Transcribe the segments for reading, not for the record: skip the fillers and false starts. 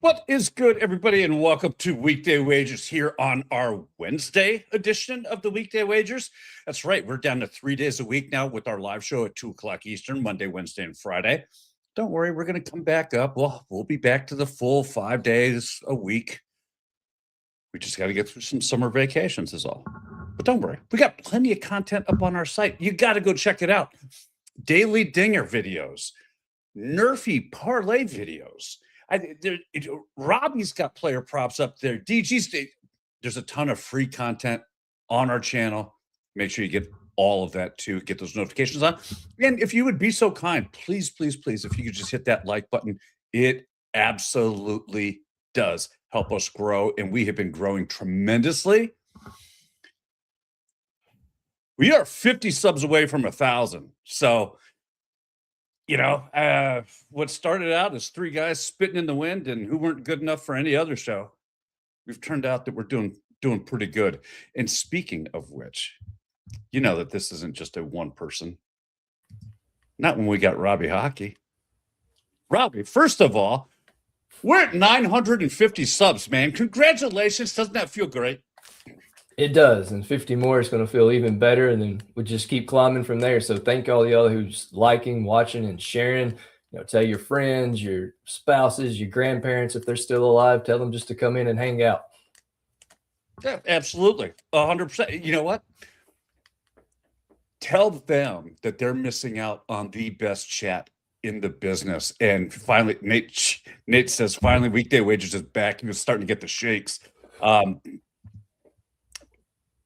What is good, everybody, and welcome to Weekday Wagers here on our Wednesday edition of the Weekday Wagers. That's right, we're down to 3 days a week now with our live show at 2 o'clock Eastern, Monday, Wednesday, and Friday. Don't worry, we're going to come back up. Well, we'll be back to the full 5 days a week. We just got to get through some summer vacations is all. But don't worry, we got plenty of content up on our site. You got to go check it out. Daily Dinger videos, NRFI parlay videos. Robbie's got player props up there. DG's, there's a ton of free content on our channel. Make sure you get all of that too. Get those notifications on. And if you would be so kind, please, please, please, if you could just hit that like button, it absolutely does help us grow. And we have been growing tremendously. We are 50 subs away from 1,000. So, what started out as 3 guys spitting in the wind and who weren't good enough for any other show, we've turned out that we're doing pretty good. And speaking of which, you know that this isn't just a one person. Not when we got Robbie Hockey. Robbie, first of all, we're at 950 subs, man. Congratulations. Doesn't that feel great? It does, and 50 more is going to feel even better, and then we just keep climbing from there. So thank all y'all who's liking, watching, and sharing. Tell your friends, your spouses, your grandparents, if they're still alive, tell them just to come in and hang out. Yeah, absolutely. 100%. You know what? Tell them that they're missing out on the best chat in the business. And finally, Nate says, finally, Weekday Wagers is back. He was starting to get the shakes.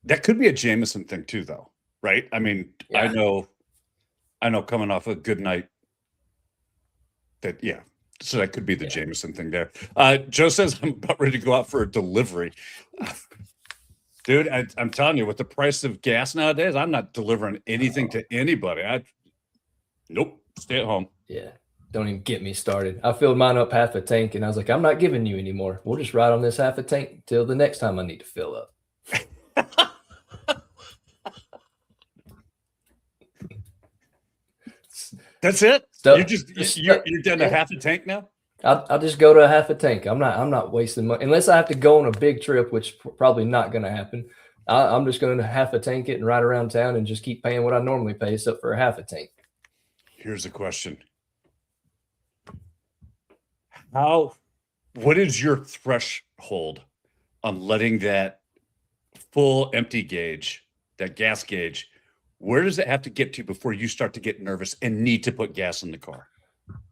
That could be a Jameson thing too, though, right? I mean, yeah. I know coming off a good night so that could be the Jameson thing there. Joe says, I'm about ready to go out for a delivery. Dude, I'm telling you, with the price of gas nowadays, I'm not delivering anything to anybody. Nope, stay at home. Yeah, don't even get me started. I filled mine up half a tank, and I was like, I'm not giving you anymore. We'll just ride on this half a tank till the next time I need to fill up. That's it. So, you're down to half a tank now. I'll just go to a half a tank. I'm not wasting money unless I have to go on a big trip, which probably not going to happen. I'm just going to half a tank it and ride around town and just keep paying what I normally pay, except for a half a tank. Here's a question: what is your threshold on letting that full empty gauge, that gas gauge? Where does it have to get to before you start to get nervous and need to put gas in the car?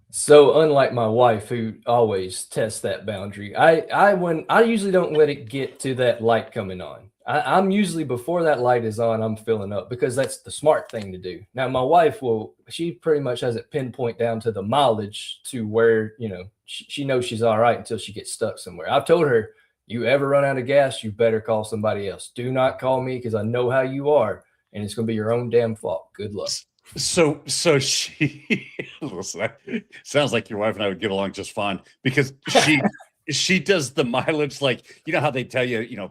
So unlike my wife, who always tests that boundary, I usually don't let it get to that light coming on. I'm usually, before that light is on, I'm filling up, because that's the smart thing to do. Now, my wife she pretty much has it pinpoint down to the mileage to where, she knows she's all right until she gets stuck somewhere. I've told her, you ever run out of gas, you better call somebody else. Do not call me, because I know how you are. And it's going to be your own damn fault. Good luck. So she listen, sounds like your wife and I would get along just fine, because she does the mileage, like, how they tell you,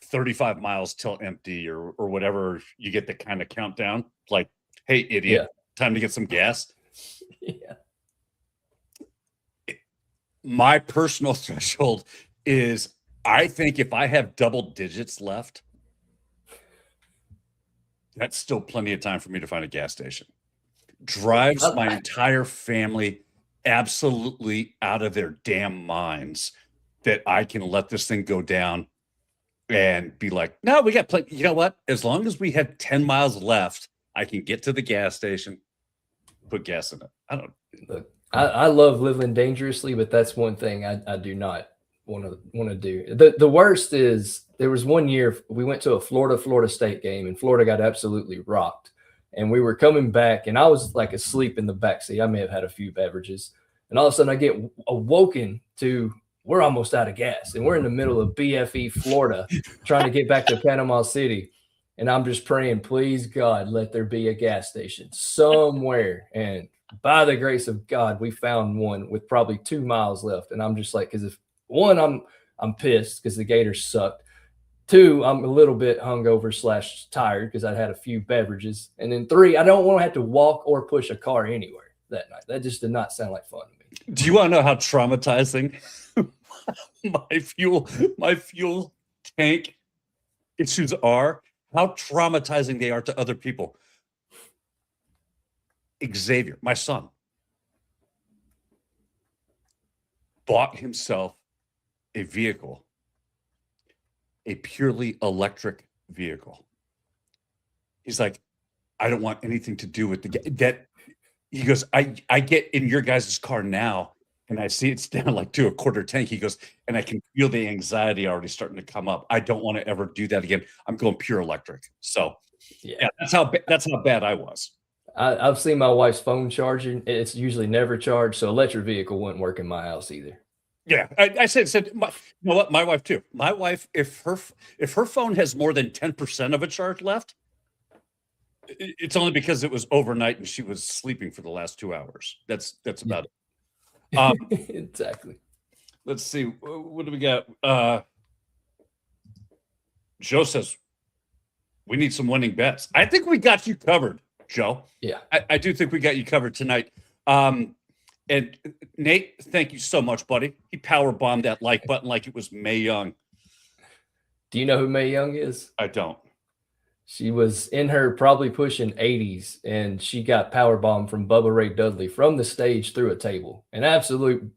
35 miles till empty or whatever. You get the kind of countdown, like, hey, idiot, time to get some gas. Yeah. My personal threshold is, I think if I have double digits left, that's still plenty of time for me to find a gas station. Drives my entire family absolutely out of their damn minds that I can let this thing go down and be like, no, we got plenty. You know what? As long as we have 10 miles left, I can get to the gas station, put gas in it. I love living dangerously, but that's one thing I do not want to do. The worst is, there was one year we went to a Florida State game, and Florida got absolutely rocked. And we were coming back, and I was like asleep in the backseat. I may have had a few beverages, and all of a sudden I get awoken to, we're almost out of gas, and we're in the middle of BFE, Florida, trying to get back to Panama City. And I'm just praying, please God, let there be a gas station somewhere. And by the grace of God, we found one with probably 2 miles left. And I'm just like, because if one, I'm pissed because the Gators sucked. 2, I'm a little bit hungover / tired because I'd had a few beverages. And then 3, I don't want to have to walk or push a car anywhere that night. That just did not sound like fun to me. Do you want to know how traumatizing my fuel tank issues are how traumatizing they are to other people. Xavier, my son, bought himself a vehicle, a purely electric vehicle. He's like, I don't want anything to do with that. He goes, I get in your guys' car now, and I see it's down like to a quarter tank. He goes, and I can feel the anxiety already starting to come up. I don't want to ever do that again. I'm going pure electric. So yeah, that's how bad I was. I've seen my wife's phone charging. It's usually never charged, so electric vehicle wouldn't work in my house either. Yeah, I said, you know what? My wife too. My wife, if her phone has more than 10% of a charge left, it's only because it was overnight and she was sleeping for the last 2 hours. That's about it. Exactly. Let's see. What do we got? Joe says we need some winning bets. I think we got you covered, Joe. Yeah, I do think we got you covered tonight. And Nate, thank you so much, buddy. He power bombed that like button like it was Mae Young. Do you know who Mae Young is? I don't. She was in her probably pushing 80s, and she got power bombed from Bubba Ray Dudley from the stage through a table. An absolute,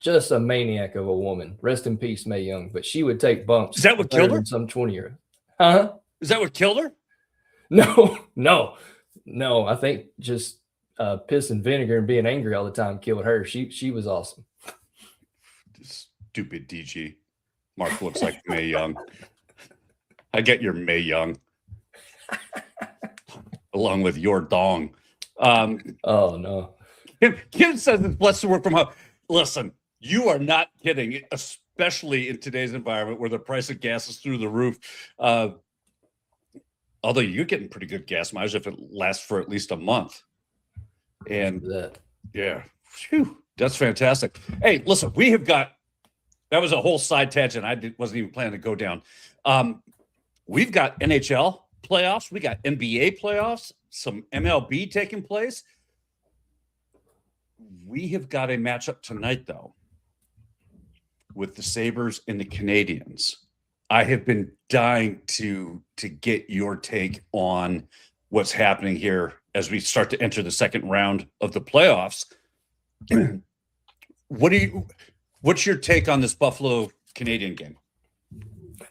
just a maniac of a woman. Rest in peace, Mae Young. But she would take bumps. Is that what killed her? Some 20-year. Huh? Is that what killed her? No. I think just piss and vinegar and being angry all the time killed her. She was awesome. Stupid DG. Mark looks like Mae Young. I get your Mae Young. Along with your dong. Oh no. Kim says it's blessed to work from home. Listen, you are not kidding, especially in today's environment where the price of gas is through the roof. Although you're getting pretty good gas mileage if it lasts for at least a month. And yeah, that's fantastic. Hey, listen, we have got, that was a whole side tangent I wasn't even planning to go down. We've got NHL playoffs. We got NBA playoffs, some MLB taking place. We have got a matchup tonight, though, with the Sabres and the Canadiens. I have been dying to get your take on what's happening here as we start to enter the second round of the playoffs. What's your take on this Buffalo Canadian game?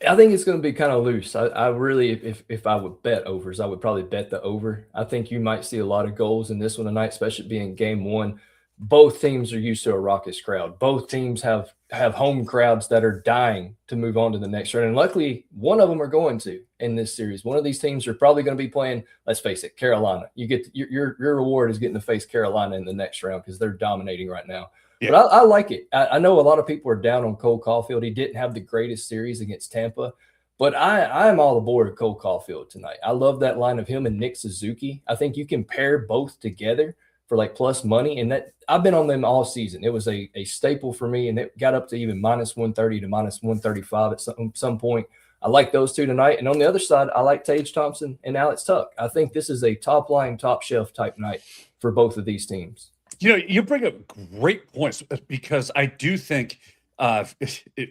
I think it's going to be kind of loose. I really, if I would bet overs, I would probably bet the over. I think you might see a lot of goals in this one tonight, especially being game one. Both teams are used to a raucous crowd. Both teams have home crowds that are dying to move on to the next round. And luckily, one of them are going to in this series. One of these teams are probably going to be playing, let's face it, Carolina. You get your reward is getting to face Carolina in the next round because they're dominating right now. Yeah. But I like it. I know a lot of people are down on Cole Caulfield. He didn't have the greatest series against Tampa, but I'm all aboard Cole Caulfield tonight. I love that line of him and Nick Suzuki. I think you can pair both together for like plus money, and that I've been on them all season. It was a staple for me, and it got up to even minus 130 to minus 135 at some point. I like those two tonight. And on the other side, I like Tage Thompson and Alex Tuck. I think this is a top line, top shelf type night for both of these teams. You know, you bring up great points because I do think,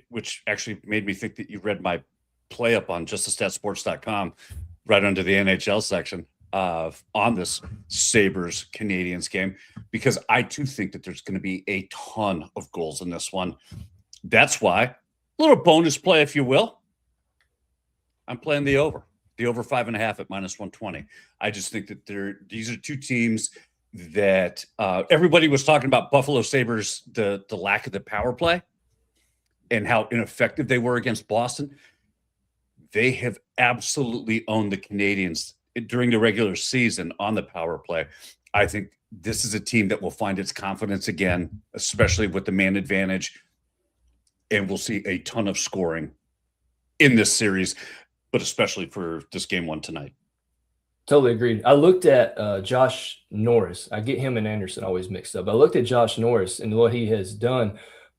which actually made me think that you read my play up on justastatsports.com right under the NHL section on this Sabres Canadiens game, because I do think that there's going to be a ton of goals in this one. That's why, a little bonus play, if you will, I'm playing the over 5.5 at minus 120. I just think that these are two teams that everybody was talking about Buffalo Sabres, the lack of the power play and how ineffective they were against Boston. They have absolutely owned the Canadiens during the regular season on the power play. I think this is a team that will find its confidence again, especially with the man advantage, and we'll see a ton of scoring in this series, but especially for this game one tonight. Totally agreed. I looked at Josh Norris. I get him and Anderson always mixed up. I looked at Josh Norris and what he has done,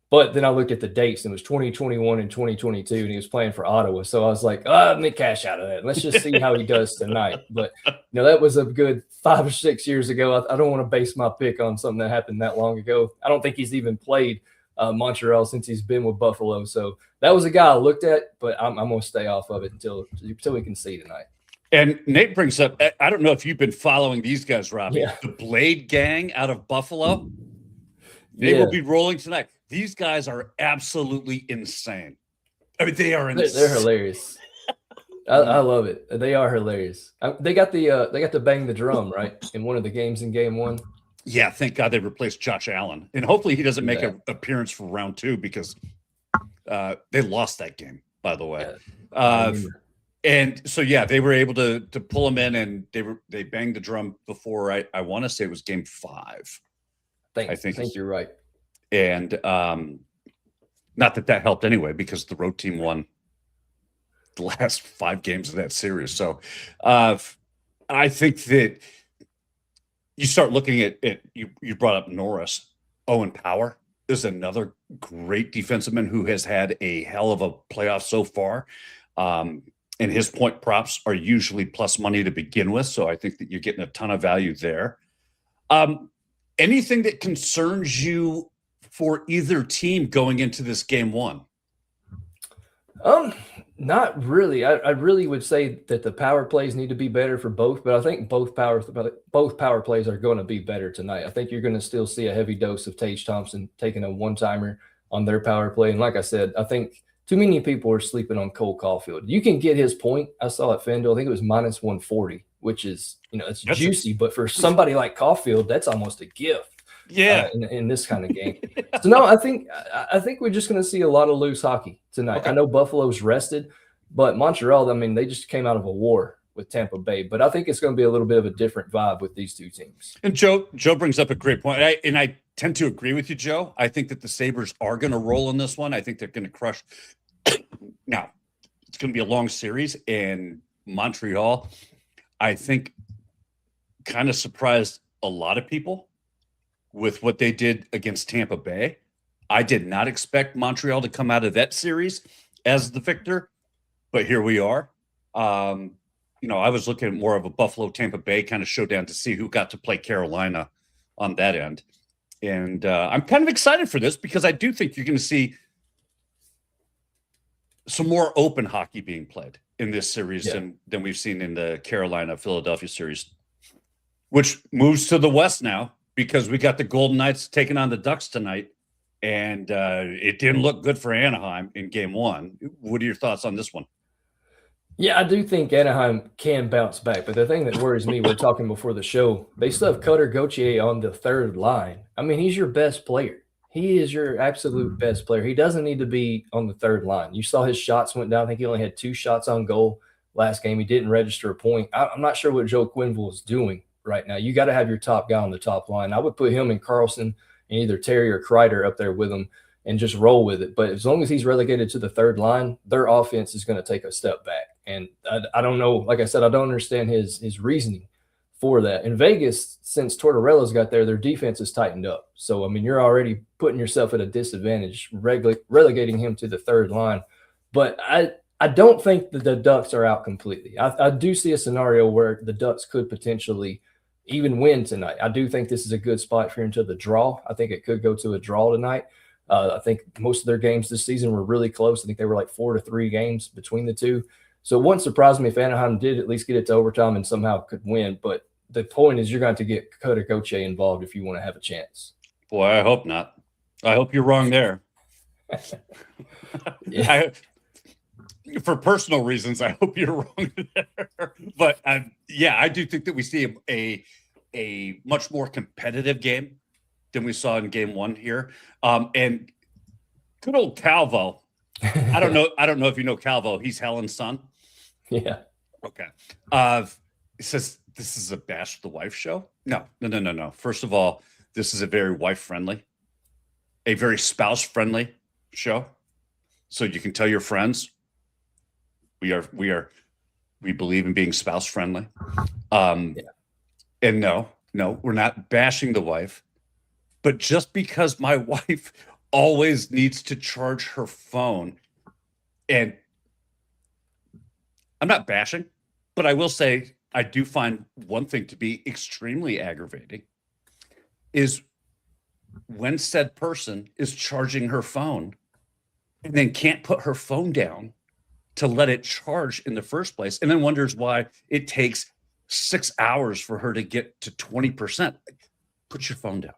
but then I looked at the dates, and it was 2021 and 2022, and he was playing for Ottawa. So I was like, let me cash out of that. Let's just see how he does tonight. But, that was a good 5 or 6 years ago. I don't want to base my pick on something that happened that long ago. I don't think he's even played Montreal since he's been with Buffalo. So that was a guy I looked at, but I'm going to stay off of it until we can see tonight. And Nate brings up, I don't know if you've been following these guys, Robbie. Yeah. The Blade Gang out of Buffalo. They will be rolling tonight. These guys are absolutely insane. I mean, they are insane. They're hilarious. I love it. They are hilarious. They got the bang the drum right in one of the games in game 1. Yeah, thank God they replaced Josh Allen, and hopefully he doesn't make an appearance for round 2 because they lost that game. By the way, and so they were able to pull him in, and they banged the drum before. I want to say it was game 5. I think you're right. And not that helped anyway, because the road team won the last 5 games of that series. So I think that you start looking at you brought up Norris. Owen Power is another great defenseman who has had a hell of a playoff so far. And his point props are usually plus money to begin with. So I think that you're getting a ton of value there. Anything that concerns you for either team going into this game 1? Not really. I really would say that the power plays need to be better for both, but I think both power plays are going to be better tonight. I think you're going to still see a heavy dose of Tage Thompson taking a one-timer on their power play. And like I said, I think too many people are sleeping on Cole Caulfield. You can get his point. I saw at FanDuel, I think it was minus 140, which is, it's juicy, but for somebody like Caulfield, that's almost a gift. Yeah, in this kind of game. So no, I think we're just going to see a lot of loose hockey tonight. Okay. I know Buffalo's rested, but Montreal, I mean, they just came out of a war with Tampa Bay. But I think it's going to be a little bit of a different vibe with these two teams. And Joe brings up a great point. I tend to agree with you, Joe. I think that the Sabres are going to roll in this one. I think they're going to crush. Now, it's going to be a long series, and Montreal, I think, kind of surprised a lot of people with what they did against Tampa Bay. I did not expect Montreal to come out of that series as the victor, but here we are. I was looking at more of a Buffalo-Tampa Bay kind of showdown to see who got to play Carolina on that end. And I'm kind of excited for this because I do think you're going to see some more open hockey being played in this series than we've seen in the Carolina-Philadelphia series, which moves to the West now, because we got the Golden Knights taking on the Ducks tonight, and it didn't look good for Anaheim in game 1. What are your thoughts on this one? Yeah, I do think Anaheim can bounce back, but the thing that worries me, we're talking before the show, they still have Cutter Gauthier on the third line. I mean, he's your best player. He is your absolute best player. He doesn't need to be on the third line. You saw his shots went down. I think he only had 2 shots on goal last game. He didn't register a point. I'm not sure what Joe Quenneville is doing right now. You got to have your top guy on the top line. I would put him and Carlson and either Terry or Kreider up there with him and just roll with it. But as long as he's relegated to the third line, their offense is going to take a step back. And I don't know. Like I said, I don't understand his reasoning for that. In Vegas, since Tortorella's got there, their defense is tightened up. So, I mean, you're already putting yourself at a disadvantage, relegating him to the third line. But I don't think that the Ducks are out completely. I do see a scenario where the Ducks could potentially even win tonight. I do think this is a good spot for him to the draw. I think it could go to a draw tonight. I think most of their games this season were really close. I think they were like 4-3 games between the two. So it wouldn't surprise me if Anaheim did at least get it to overtime and somehow could win. But the point is you're going to get Cutter Gauthier involved if you want to have a chance. Boy, I hope not. I hope you're wrong there. For personal reasons, I hope you're wrong there. But I do think that we see a much more competitive game than we saw in game 1 here. And good old Calvo. I don't know if you know Calvo. He's Helen's son. Yeah. Okay. It says this is a bash the wife show. No. First of all, this is a very wife-friendly, a very spouse-friendly show. So you can tell your friends we believe in being spouse-friendly. And no, we're not bashing the wife. But just because my wife always needs to charge her phone, and I'm not bashing, but I will say I do find one thing to be extremely aggravating is when said person is charging her phone and then can't put her phone down to let it charge in the first place, and then wonders why it takes 6 hours for her to get to 20%. Put your phone down.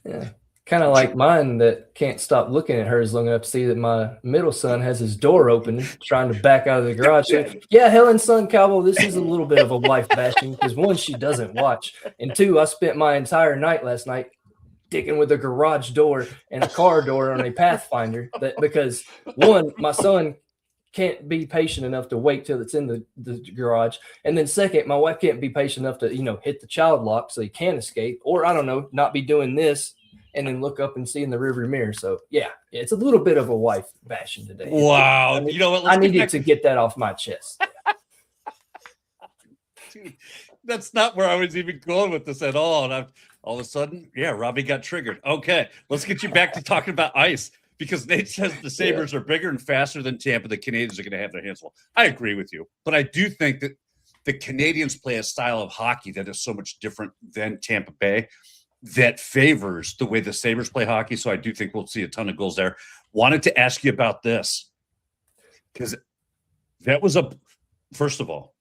Yeah. Kind of like mine that can't stop looking at hers long enough to see that my middle son has his door open, trying to back out of the garage. So, yeah, Helen Son Cowboy, this is a little bit of a wife bashing because one, she doesn't watch, and two, I spent my entire night last night dicking with a garage door and a car door on a Pathfinder because one, my son can't be patient enough to wait till it's in the garage. And then second, my wife can't be patient enough to, hit the child lock so he can't escape, or I don't know, not be doing this and then look up and see in the rearview mirror. So yeah, it's a little bit of a wife bashing today. Wow. You know what? I needed to get that off my chest. Dude, that's not where I was even going with this at all. And all of a sudden, yeah, Robbie got triggered. Okay, let's get you back to talking about ice, because Nate says the Sabres are bigger and faster than Tampa. The Canadians are going to have their hands full. I agree with you, but I do think that the Canadians play a style of hockey that is so much different than Tampa Bay that favors the way the Sabres play hockey. So I do think we'll see a ton of goals there. Wanted to ask you about this, because that was first of all,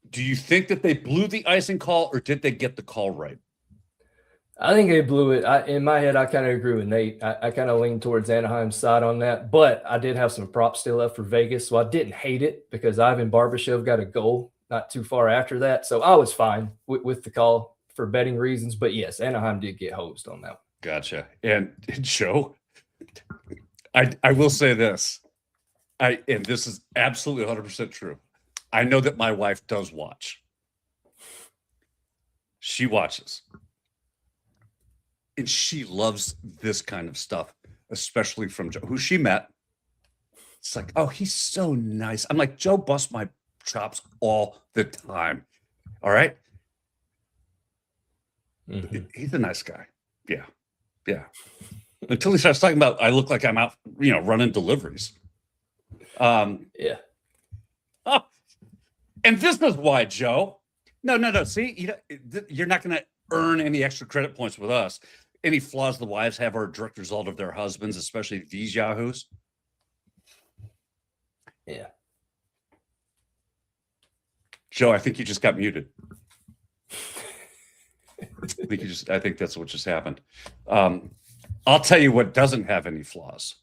do you think that they blew the icing call, or did they get the call right? I think they blew it. In my head, I kind of agree with Nate. I kind of lean towards Anaheim's side on that, but I did have some props still left for Vegas, so I didn't hate it because Ivan Barbashev got a goal not too far after that, so I was fine with the call for betting reasons. But yes, Anaheim did get hosed on that one. Gotcha. And Joe, I will say this, and this is absolutely 100% true. I know that my wife does watch. She watches. And she loves this kind of stuff, especially from Joe, who she met. It's like, oh, he's so nice. I'm like, Joe busts my chops all the time. All right. Mm-hmm. He's a nice guy. Yeah. Yeah. Until he starts talking about, I look like I'm out, running deliveries. Yeah. Oh, and this is why, Joe. No. See, you're not going to earn any extra credit points with us. Any flaws the wives have are a direct result of their husbands, especially these yahoos. Yeah. Joe, I think you just got muted. I think that's what just happened. I'll tell you what doesn't have any flaws.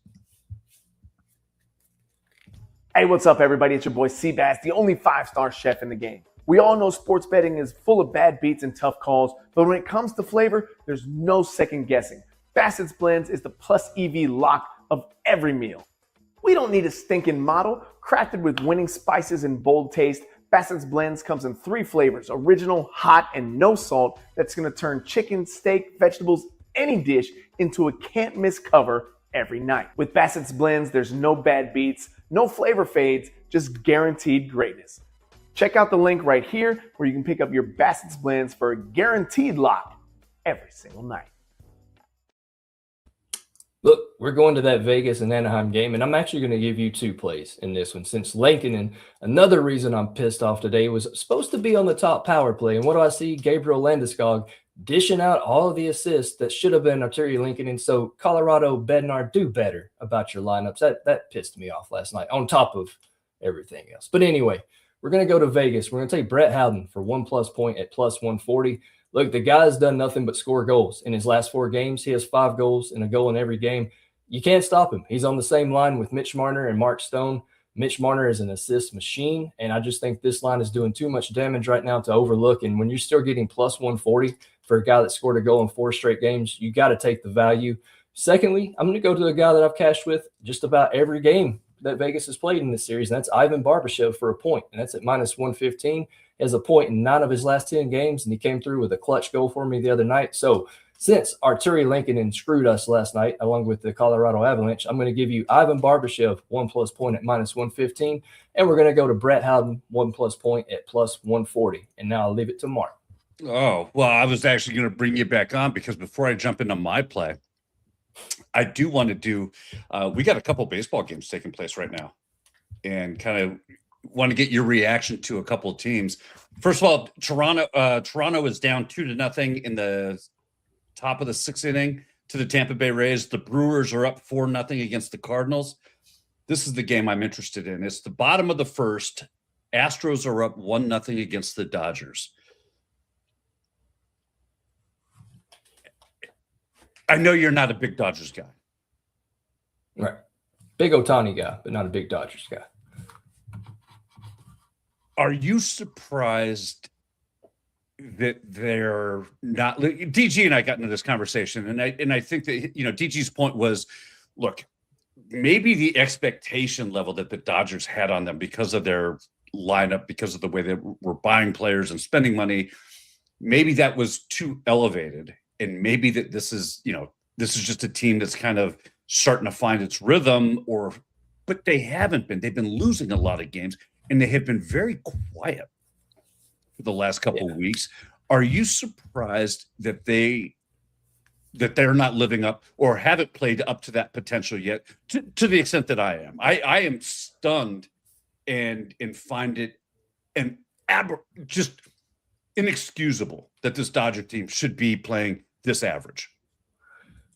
Hey, what's up, everybody? It's your boy Seabass, the only 5-star chef in the game. We all know sports betting is full of bad beats and tough calls, but when it comes to flavor, there's no second guessing. Bassett's Blends is the plus EV lock of every meal. We don't need a stinking model. Crafted with winning spices and bold taste, Bassett's Blends comes in 3 flavors: original, hot, and no salt. That's going to turn chicken, steak, vegetables, any dish into a can't-miss cover every night. With Bassett's Blends, there's no bad beats, no flavor fades, just guaranteed greatness. Check out the link right here where you can pick up your Bassett's Blends for a guaranteed lock every single night. Look, we're going to that Vegas and Anaheim game, and I'm actually going to give you 2 plays in this one, since Lincoln, and another reason I'm pissed off today, was supposed to be on the top power play. And what do I see? Gabriel Landeskog dishing out all of the assists that should have been Arturi Lincoln. And so Colorado, Bednar, do better about your lineups. That pissed me off last night, on top of everything else. But anyway, we're going to go to Vegas. We're going to take Brett Howden for 1+ point at plus 140. Look, the guy's done nothing but score goals. In his last 4 games, he has 5 goals and a goal in every game. You can't stop him. He's on the same line with Mitch Marner and Mark Stone. Mitch Marner is an assist machine, and I just think this line is doing too much damage right now to overlook. And when you're still getting plus 140 for a guy that scored a goal in 4 straight games, you got to take the value. Secondly, I'm going to go to a guy that I've cashed with just about every game that Vegas has played in this series, and that's Ivan Barbashev for a point, and that's at minus 115. He has a point in 9 of his last 10 games, and he came through with a clutch goal for me the other night. So since Arturi Lincoln screwed us last night, along with the Colorado Avalanche, I'm going to give you Ivan Barbashev 1+ point at minus 115, and we're going to go to Brett Howden 1+ point at plus 140. And now I'll leave it to Mark. Oh, well, I was actually going to bring you back on, because before I jump into my play, I do want to do we got a couple baseball games taking place right now, and kind of want to get your reaction to a couple of teams. First of all, Toronto is down 2-0 in the top of the 6th inning to the Tampa Bay Rays. The Brewers are up 4-0 against the Cardinals. This is the game I'm interested in. It's the bottom of the 1st. Astros are up 1-0 against the Dodgers. I know you're not a big Dodgers guy. Right. Big Ohtani guy, but not a big Dodgers guy. Are you surprised that they're not? DG and I got into this conversation, and I think that DG's point was, look, maybe the expectation level that the Dodgers had on them because of their lineup, because of the way they were buying players and spending money, maybe that was too elevated, and maybe that this is just a team that's kind of starting to find its rhythm, but they haven't been. They've been losing a lot of games. And they have been very quiet for the last couple of weeks. Are you surprised that they're not living up or haven't played up to that potential yet? To the extent that I am, I am stunned and find it just inexcusable that this Dodger team should be playing this average.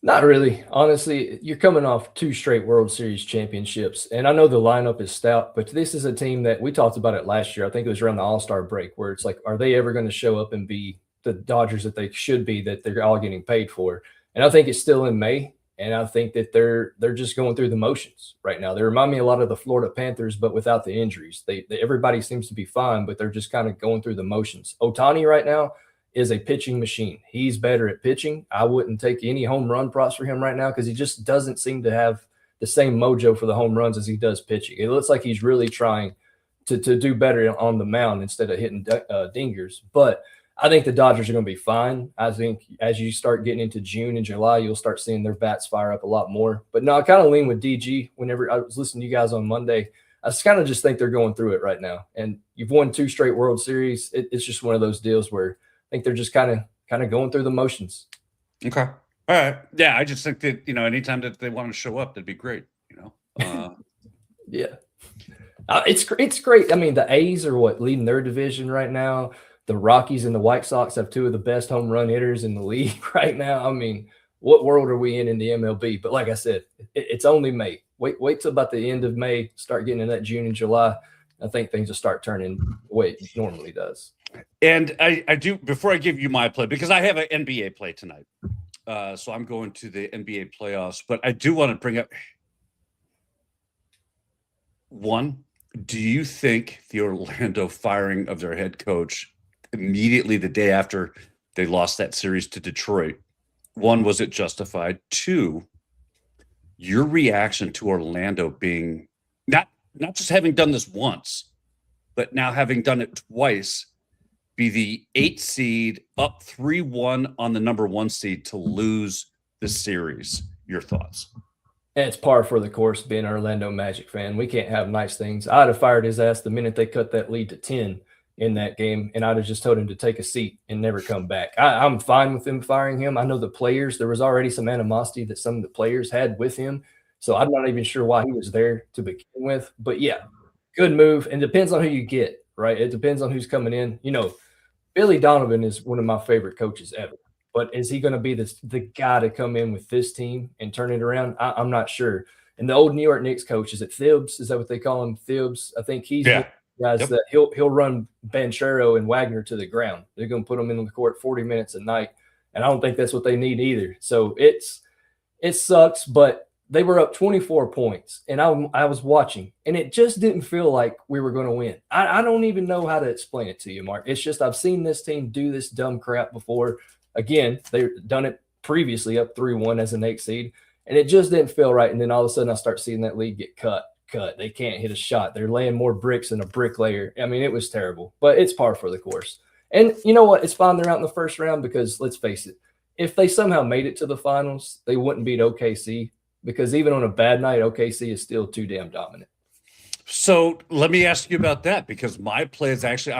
Not really. Honestly, you're coming off 2 straight World Series championships, and I know the lineup is stout, but this is a team that we talked about it last year. I think it was around the All-Star break where it's like, are they ever going to show up and be the Dodgers that they should be, that they're all getting paid for? And I think it's still in May, and I think that they're just going through the motions right now. They remind me a lot of the Florida Panthers, but without the injuries. Everybody seems to be fine, but they're just kind of going through the motions. Ohtani right now is a pitching machine. He's better at pitching. I wouldn't take any home run props for him right now because he just doesn't seem to have the same mojo for the home runs as he does pitching. It looks like he's really trying to do better on the mound instead of hitting dingers. But I think the Dodgers are going to be fine. I think as you start getting into June and July, you'll start seeing their bats fire up a lot more. But no, I kind of lean with DG. Whenever I was listening to you guys on Monday, I kind of just think they're going through it right now. And you've won 2 straight World Series. It's just one of those deals where I think they're just kind of going through the motions. Okay. All right. Yeah. I just think that, anytime that they want to show up, that'd be great. Yeah. It's great. I mean, the A's are leading their division right now. The Rockies and the White Sox have 2 of the best home run hitters in the league right now. I mean, what world are we in the MLB? But like I said, it's only May. Wait till about the end of May, start getting in that June and July. I think things will start turning the way it normally does. And I do, before I give you my play, because I have an NBA play tonight. So I'm going to the NBA playoffs, but I do want to bring up one. Do you think the Orlando firing of their head coach immediately the day after they lost that series to Detroit, one, was it justified? 2, your reaction to Orlando being not just having done this once, but now having done it twice, be the 8th seed up 3-1 on the number 1 seed to lose the series. Your thoughts? And it's par for the course being an Orlando Magic fan. We can't have nice things. I'd have fired his ass the minute they cut that lead to 10 in that game, and I'd have just told him to take a seat and never come back. I'm fine with them firing him. I know the players, there was already some animosity that some of the players had with him, so I'm not even sure why he was there to begin with. But yeah, good move. And depends on who you get, right? It depends on who's coming in. Billy Donovan is one of my favorite coaches ever. But is he going to be the guy to come in with this team and turn it around? I'm not sure. And the old New York Knicks coach, is it Thibs? Is that what they call him? Thibs? I think he's one of the guys that he'll run Banchero and Wagner to the ground. They're going to put them in the court 40 minutes a night. And I don't think that's what they need either. So it sucks, but they were up 24 points, and I was watching, and it just didn't feel like we were going to win. I don't even know how to explain it to you, Mark. It's just I've seen this team do this dumb crap before. Again, they've done it previously up 3-1 as an 8th seed, and it just didn't feel right. And then all of a sudden I start seeing that lead get cut. They can't hit a shot. They're laying more bricks than a bricklayer. I mean, it was terrible, but it's par for the course. And you know what? It's fine they're out in the first round because let's face it, if they somehow made it to the finals, they wouldn't beat OKC. Because even on a bad night, OKC is still too damn dominant. So let me ask you about that, because my play is actually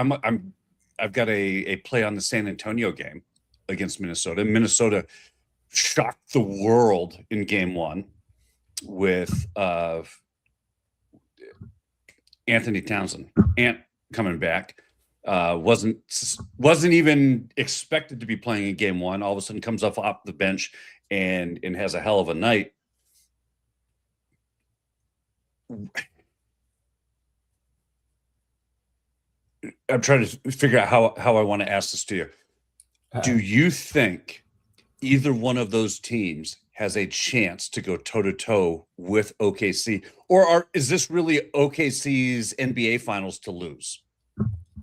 I've got a play on the San Antonio game against Minnesota. Minnesota shocked the world in game 1 with Anthony Townsend coming back. Wasn't even expected to be playing in game one. All of a sudden comes off the bench and has a hell of a night. I'm trying to figure out how I want to ask this to you. Do you think either one of those teams has a chance to go toe-to-toe with OKC? Or is this really OKC's NBA finals to lose?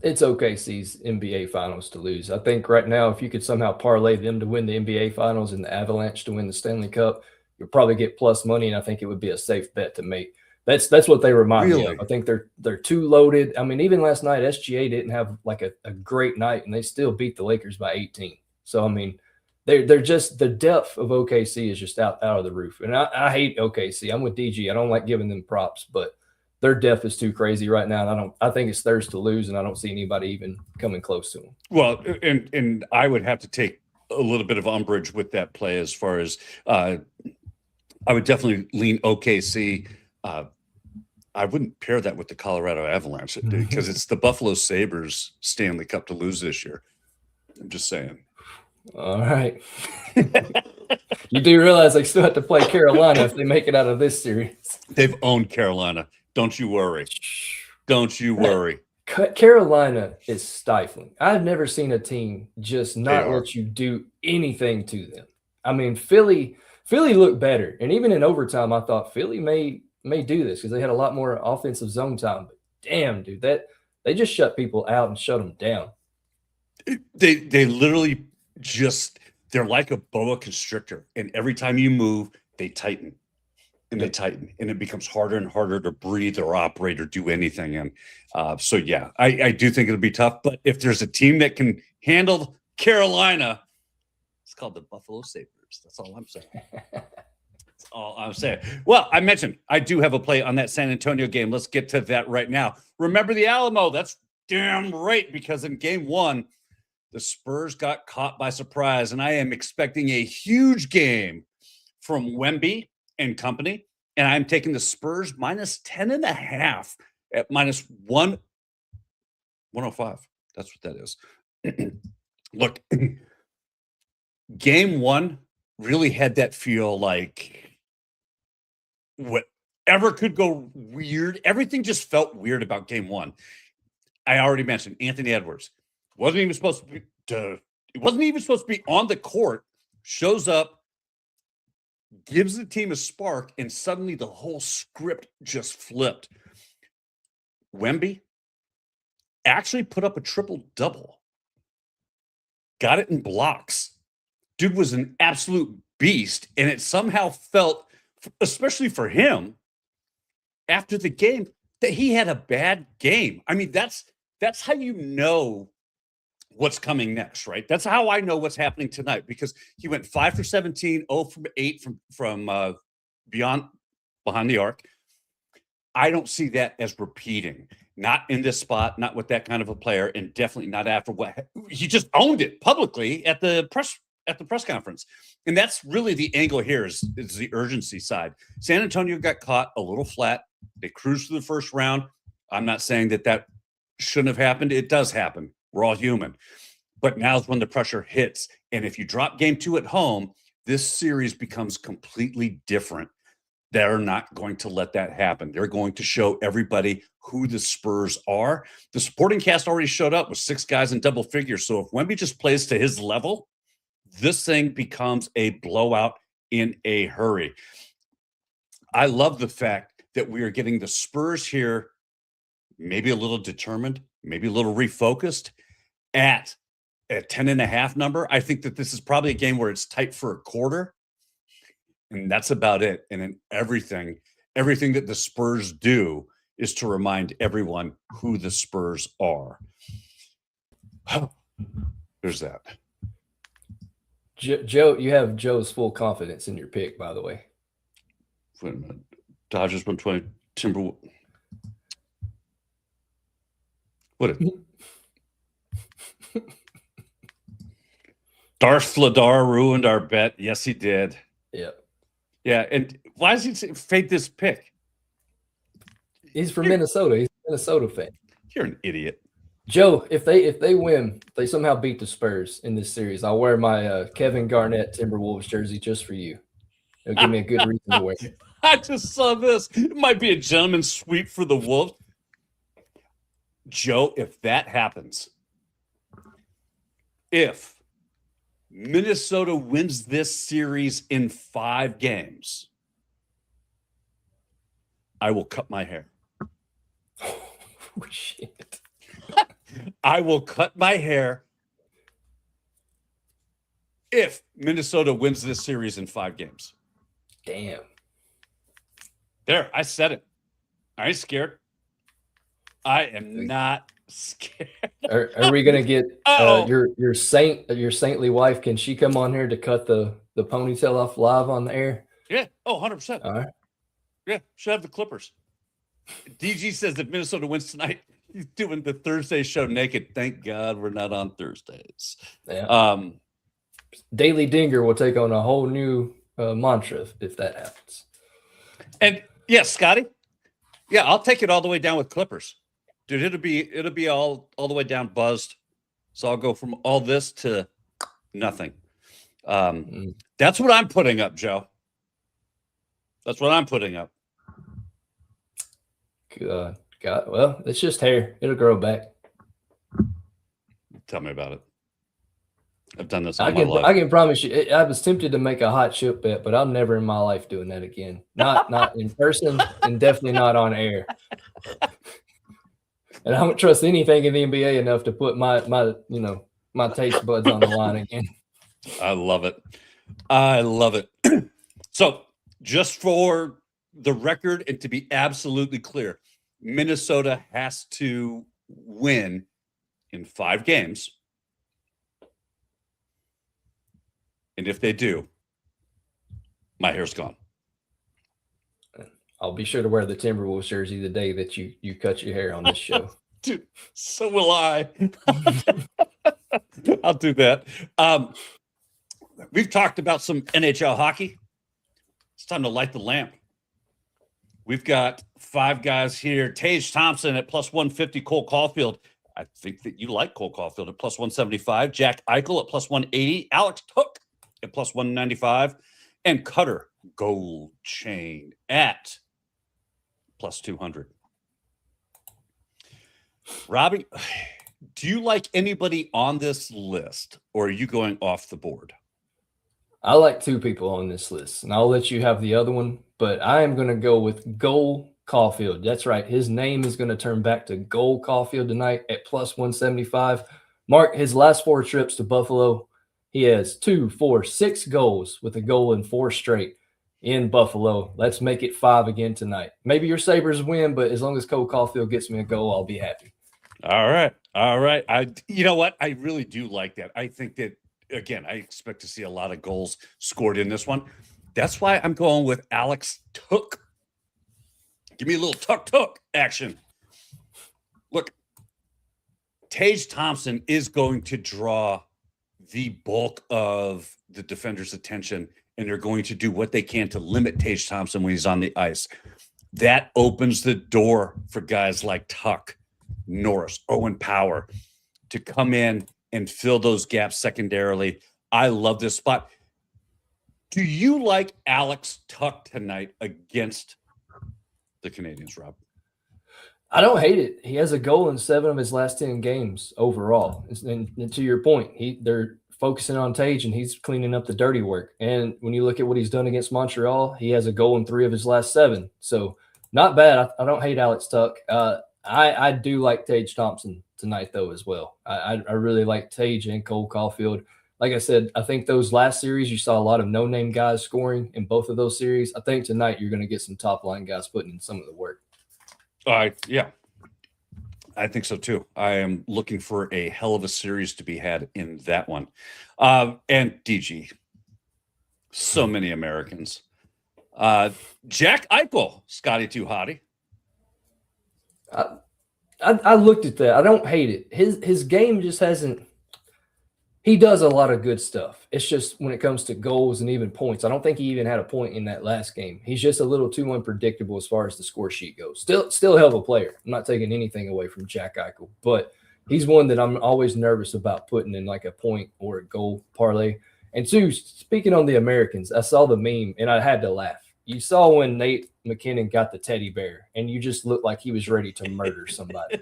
It's OKC's NBA finals to lose. I think right now, if you could somehow parlay them to win the NBA finals and the Avalanche to win the Stanley Cup, you'll probably get plus money, and I think it would be a safe bet to make. That's what they remind me of. I think they're too loaded. I mean, even last night, SGA didn't have like a great night, and they still beat the Lakers by 18. So, I mean, they're just, the depth of OKC is just out of the roof. And I hate OKC. I'm with DG. I don't like giving them props, but their depth is too crazy right now. And I think it's theirs to lose, and I don't see anybody even coming close to them. Well, and I would have to take a little bit of umbrage with that play as far as I would definitely lean OKC. I wouldn't pair that with the Colorado Avalanche because it's the Buffalo Sabres Stanley Cup to lose this year. I'm just saying. All right. You do realize they still have to play Carolina if they make it out of this series. They've owned Carolina. Don't you worry. Don't you worry. Carolina is stifling. I've never seen a team just not let you do anything to them. I mean, Philly looked better. And even in overtime, I thought Philly may do this because they had a lot more offensive zone time. But damn, dude, they just shut people out and shut them down. They literally they're like a boa constrictor. And every time you move, they tighten. And they tighten, and it becomes harder and harder to breathe or operate or do anything. And so, yeah, I do think it'll be tough. But if there's a team that can handle Carolina, it's called the Buffalo Sabres. That's all I'm saying. That's all I'm saying. Well, I mentioned I do have a play on that San Antonio game. Let's get to that right now. Remember the Alamo. That's damn right, because in game one, the Spurs got caught by surprise, and I am expecting a huge game from Wemby and company, and I'm taking the Spurs minus 10.5 at minus 105. That's what that is. Look, game one really had that feel like whatever could go weird. Everything just felt weird about game one. I already mentioned Anthony Edwards wasn't even supposed to be on the court, shows up, gives the team a spark, and suddenly the whole script just flipped. Wemby actually put up a triple-double. Got it in blocks. Dude was an absolute beast, and it somehow felt, especially for him, after the game, that he had a bad game. I mean, that's how you know what's coming next, right? That's how I know what's happening tonight, because he went 5 for 17, 0 from 8 from behind the arc. I don't see that as repeating. Not in this spot, not with that kind of a player, and definitely not after what he just owned it publicly at the press conference. And that's really the angle here is the urgency side. San Antonio got caught a little flat. They cruised through the first round. I'm not saying that shouldn't have happened. It does happen. We're all human. But now's when the pressure hits. And if you drop game two at home, this series becomes completely different. They're not going to let that happen. They're going to show everybody who the Spurs are. The supporting cast already showed up with 6 guys in double figures. So if Wemby just plays to his level, this thing becomes a blowout in a hurry. I love the fact that we are getting the Spurs here, maybe a little determined, maybe a little refocused at a 10.5 number. I think that this is probably a game where it's tight for a quarter, and that's about it. And then everything that the Spurs do is to remind everyone who the Spurs are. There's that. Joe, you have Joe's full confidence in your pick, by the way. Wait a minute. Dodgers 120, Timberwolves. What? Darth Vladar ruined our bet. Yes, he did. Yeah. Yeah, and why does he fake this pick? He's from Minnesota. He's a Minnesota fan. You're an idiot. Joe, if they win, if they somehow beat the Spurs in this series, I'll wear my Kevin Garnett Timberwolves jersey just for you. It'll give me a good reason to wear it. I just saw this. It might be a gentleman's sweep for the Wolves. Joe, if that happens, if Minnesota wins this series in 5 games, I will cut my hair. Oh, shit. I will cut my hair if Minnesota wins this series in 5 games. Damn. There, I said it. I ain't scared. I am not scared. Are we gonna get Uh-oh. your saintly wife? Can she come on here to cut the ponytail off live on the air? Yeah. Oh, 100%. All right. Yeah. Should have the Clippers. DG says if Minnesota wins tonight, he's doing the Thursday show naked. Thank God we're not on Thursdays. Yeah. Daily Dinger will take on a whole new mantra if that happens. And yeah, Scotty. Yeah, I'll take it all the way down with Clippers. Dude, it'll be all the way down buzzed. So I'll go from all this to nothing. That's what I'm putting up, Joe. That's what I'm putting up. God, well, it's just hair. It'll grow back. Tell me about it. I've done this all my I life. can promise you. I was tempted to make a hot chip bet, but I'm never in my life doing that again. Not in person, and definitely not on air. And I don't trust anything in the NBA enough to put my taste buds on the line again. I love it. I love it. So, just for the record and to be absolutely clear, Minnesota has to win in 5 games. And if they do, my hair's gone. I'll be sure to wear the Timberwolves jersey the day that you cut your hair on this show. Dude, so will I. I'll do that. We've talked about some NHL hockey. It's time to light the lamp. We've got 5 guys here. Tage Thompson at plus 150, Cole Caulfield. I think that you like Cole Caulfield at plus 175. Jack Eichel at plus 180. Alex Took at plus 195. And Cutter Gold Chain at plus 200. Robbie, do you like anybody on this list, or are you going off the board? I like 2 people on this list, and I'll let you have the other one, but I am going to go with Cole Caulfield. That's right. His name is going to turn back to Cole Caulfield tonight at plus 175. Mark, his last 4 trips to Buffalo, he has 2, 4, 6 goals with a goal in 4 straight in Buffalo. Let's make it 5 again tonight. Maybe your Sabres win, but as long as Cole Caulfield gets me a goal, I'll be happy. All right. You know what? I really do like that. I think that, again, I expect to see a lot of goals scored in this one. That's why I'm going with Alex Took. Give me a little tuck action. Look, Tage Thompson is going to draw the bulk of the defender's attention, and they're going to do what they can to limit Tage Thompson when he's on the ice. That opens the door for guys like Tuck, Norris, Owen Power to come in and fill those gaps secondarily. I love this spot. Do you like Alex Tuck tonight against the Canadians, Rob? I don't hate it. He has a goal in 7 of his last 10 games overall. And to your point, they're focusing on Tage, and he's cleaning up the dirty work. And when you look at what he's done against Montreal, he has a goal in 3 of his last 7. So not bad. I don't hate Alex Tuck. I do like Tage Thompson tonight, though, as well. I really like Tage and Cole Caulfield. Like I said, I think those last series, you saw a lot of no-name guys scoring in both of those series. I think tonight you're going to get some top-line guys putting in some of the work. Yeah, I think so, too. I am looking for a hell of a series to be had in that one. And DG, so many Americans. Jack Eichel, Scotty Too Hottie. I looked at that. I don't hate it. His game just hasn't – he does a lot of good stuff. It's just when it comes to goals and even points, I don't think he even had a point in that last game. He's just a little too unpredictable as far as the score sheet goes. Still a hell of a player. I'm not taking anything away from Jack Eichel, but He's one that I'm always nervous about putting in like a point or a goal parlay. And two, speaking on the Americans, I saw the meme and I had to laugh. You saw when Nate McKinnon got the teddy bear and you just looked like he was ready to murder somebody.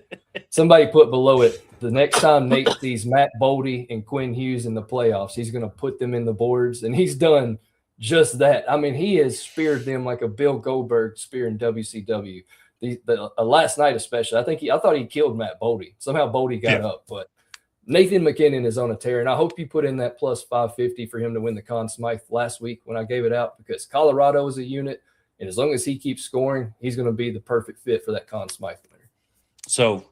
Somebody put below it, the next time Nate sees Matt Boldy and Quinn Hughes in the playoffs, he's going to put them in the boards, and he's done just that. I mean, he has speared them like a Bill Goldberg spear in WCW. Last night especially, I thought he killed Matt Boldy. Somehow Boldy got up, but Nathan McKinnon is on a tear, and I hope you put in that plus 550 for him to win the Conn Smythe last week when I gave it out, because Colorado is a unit, and as long as he keeps scoring, he's going to be the perfect fit for that Conn Smythe winner. So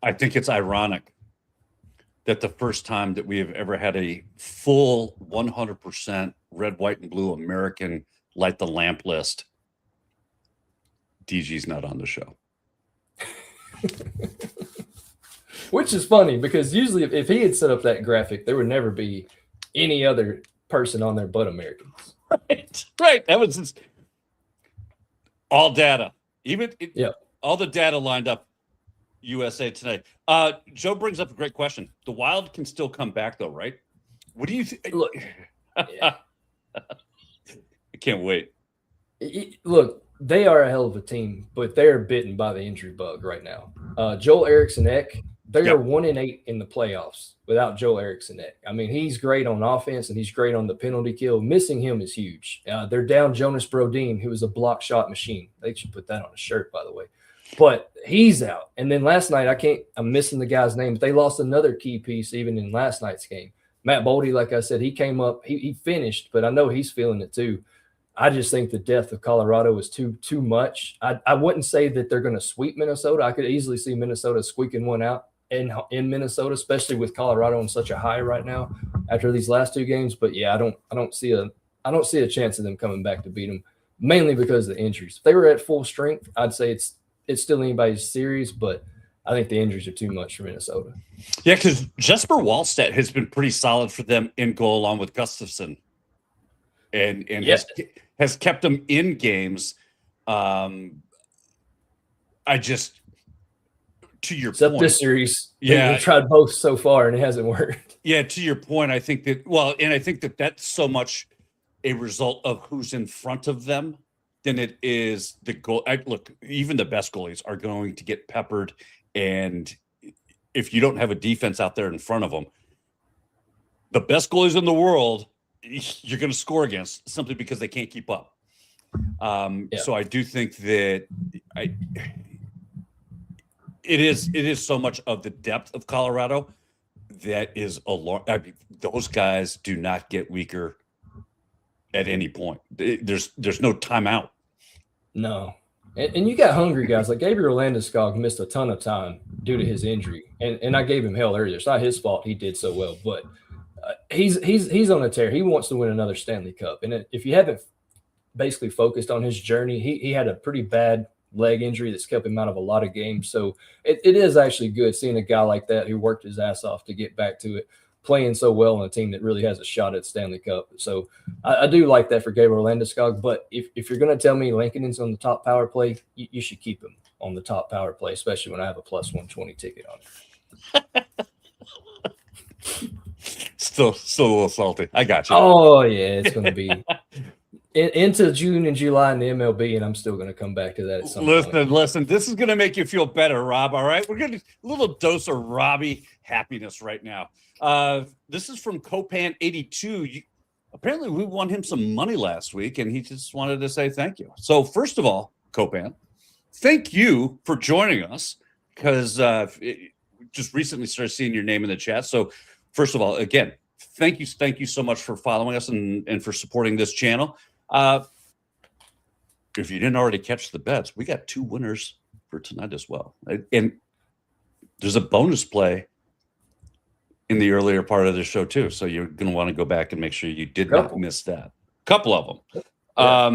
I think it's ironic that the first time that we have ever had a full 100% red, white, and blue American light the lamp list, DG's not on the show. Which is funny, because usually if he had set up that graphic, there would never be any other person on there but Americans. Right. That was just all data. All the data lined up USA Today. Joe brings up a great question. The Wild can still come back, though, right? What do you think? Look, I can't wait. Look, they are a hell of a team, but they're bitten by the injury bug right now. Joel Eriksson-Ek, they are 1-8 in the playoffs without Joel Eriksson-Ek. I mean, he's great on offense and he's great on the penalty kill. Missing him is huge. They're down Jonas Brodin, who is a block shot machine. They should put that on a shirt, by the way. But he's out. And then last night, I'm missing the guy's name, but they lost another key piece even in last night's game. Matt Boldy, like I said, he came up, he finished, but I know he's feeling it too. I just think the depth of Colorado is too much. I wouldn't say that they're going to sweep Minnesota. I could easily see Minnesota squeaking one out in Minnesota, especially with Colorado on such a high right now after these last two games. But yeah, I don't see a chance of them coming back to beat them, mainly because of the injuries. If they were at full strength, I'd say it's still anybody's series, but I think the injuries are too much for Minnesota. Yeah, because Jesper Wallstedt has been pretty solid for them in goal along with Gustafsson, and has kept them in games. To your Except point, this series, they've tried both so far and it hasn't worked. Yeah, to your point, I think that I think that that's so much a result of who's in front of them than it is the goal. Look, even the best goalies are going to get peppered, and if you don't have a defense out there in front of them, the best goalies in the world, you're going to score against simply because they can't keep up. So I do think that it is so much of the depth of Colorado that is alarming. I mean, those guys do not get weaker at any point. There's no timeout. No. And you got hungry guys. Like Gabriel Landeskog missed a ton of time due to his injury. And I gave him hell earlier. It's not his fault he did so well. But he's on a tear. He wants to win another Stanley Cup. And if you haven't basically focused on his journey, he had a pretty bad leg injury that's kept him out of a lot of games. So it is actually good seeing a guy like that who worked his ass off to get back to it, playing so well on a team that really has a shot at Stanley Cup. So I do like that for Gabriel Landeskog. But if you're going to tell me Lincoln's on the top power play, you should keep him on the top power play, especially when I have a plus 120 ticket on it. Still a little salty. I got you. Oh, yeah, it's going to be into June and July in the MLB, and I'm still going to come back to that at some point. Listen, this is going to make you feel better, Rob, all right? We're going to a little dose of Robbie happiness right now. This is from Copan82. Apparently, we won him some money last week, and he just wanted to say thank you. So, first of all, Copan, thank you for joining us, because just recently started seeing your name in the chat. So, first of all, again, thank you so much for following us and for supporting this channel. If you didn't already catch the bets, we got 2 winners for tonight as well. And there's a bonus play in the earlier part of the show too. So you're going to want to go back and make sure you did not miss that. Couple of them. Yeah.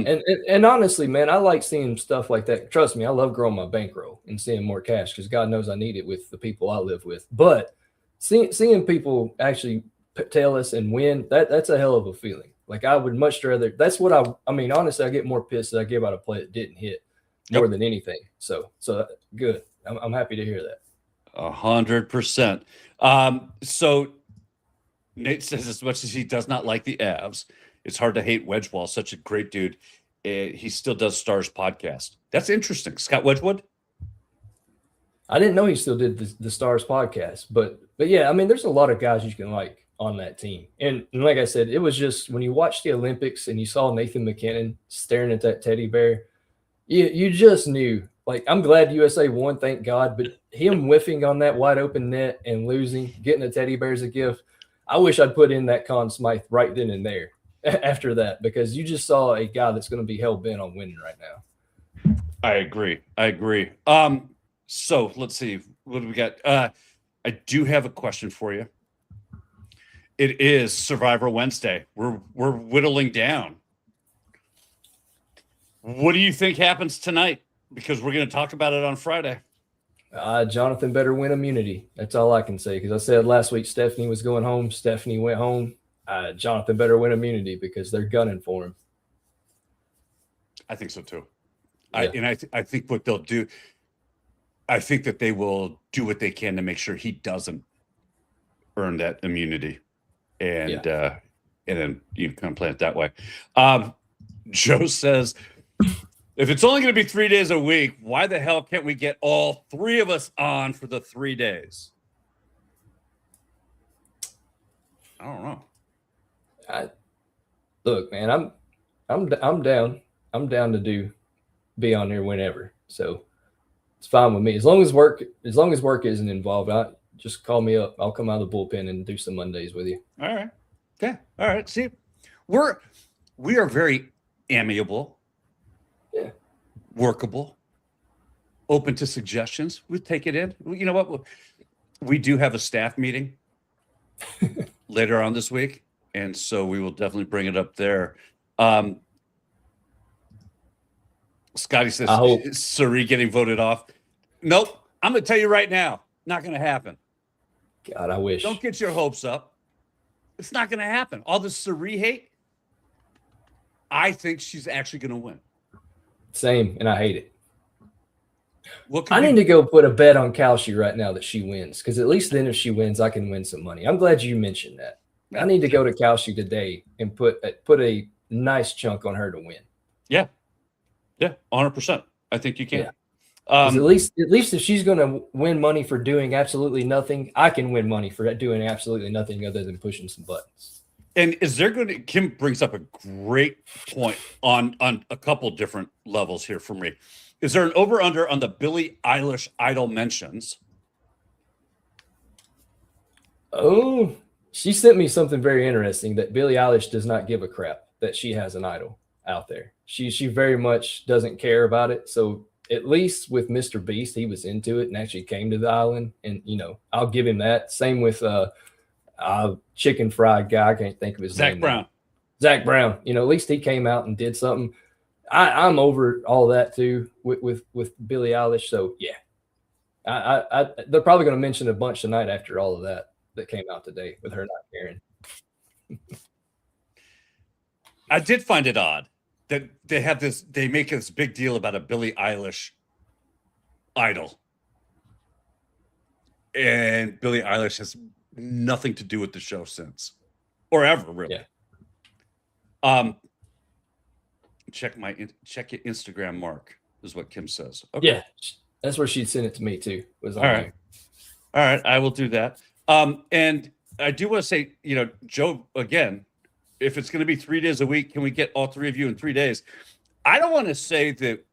And honestly, man, I like seeing stuff like that. Trust me, I love growing my bankroll and seeing more cash because God knows I need it with the people I live with. But seeing people actually tail us and win, that's a hell of a feeling. Like I would much rather. That's what I mean. Honestly, I get more pissed that I give out a play that didn't hit more than anything. So good. I'm happy to hear that. 100%. So Nate says, as much as he does not like the Avs, it's hard to hate Wedgewell, such a great dude. He still does Stars podcast. That's interesting. Scott Wedgwood? I didn't know he still did the Stars podcast, but yeah, I mean, there's a lot of guys you can like on that team. And like I said, it was just when you watched the Olympics and you saw Nathan McKinnon staring at that teddy bear, you just knew. Like, I'm glad USA won, thank God, but him whiffing on that wide open net and losing, getting a teddy bear as a gift, I wish I'd put in that Conn Smythe right then and there after that, because you just saw a guy that's going to be hell bent on winning right now. I agree. So let's see. What do we got? I do have a question for you. It is Survivor Wednesday. We're whittling down. What do you think happens tonight? Because we're going to talk about it on Friday. Jonathan better win immunity. That's all I can say. Because I said last week Stephanie was going home. Stephanie went home. Jonathan better win immunity because they're gunning for him. I think so too. Yeah. I think what they'll do, I think that they will do what they can to make sure he doesn't earn that immunity. And then you can play it that way. Joe says, if it's only going to be 3 days a week, why the hell can't we get all three of us on for the 3 days? I don't know. Look, man, I'm down. I'm down to be on there whenever. So it's fine with me. As long as work isn't involved, just call me up. I'll come out of the bullpen and do some Mondays with you. All right. Yeah. All right. See, we are very amiable. Yeah. Workable. Open to suggestions. We take it in. You know what? We do have a staff meeting later on this week, and so we will definitely bring it up there. Scotty says, Suri getting voted off. Nope. I'm going to tell you right now, not going to happen. God, I wish. Don't get your hopes up. It's not going to happen. All this Suri hate, I think she's actually going to win. Same, and I hate it. I need to go put a bet on Kalshi right now that she wins, because at least then if she wins, I can win some money. I'm glad you mentioned that. I need to go to Kalshi today and put a nice chunk on her to win. Yeah. Yeah, 100%. I think you can. Yeah. At least if she's going to win money for doing absolutely nothing, I can win money for doing absolutely nothing other than pushing some buttons. And is there going to, Kim brings up a great point on a couple different levels here for me. Is there an over-under on the Billie Eilish idol mentions? Oh, she sent me something very interesting, that Billie Eilish does not give a crap that she has an idol out there. She very much doesn't care about it. So at least with Mr. Beast, he was into it and actually came to the island. And, I'll give him that. Same with chicken fried guy. I can't think of his name. Zach Brown. At least he came out and did something. I'm over all that too with Billie Eilish. So yeah, they're probably going to mention a bunch tonight after all of that came out today with her not caring. I did find it odd that they make this big deal about a Billie Eilish idol. And Billie Eilish has nothing to do with the show since, or ever, really. Yeah. Check your Instagram, Mark, is what Kim says. Okay. Yeah, that's where she sent it to me too. Was all right. All right, I will do that. And I do want to say, Joe, again, if it's going to be 3 days a week, can we get all three of you in 3 days? I don't want to say that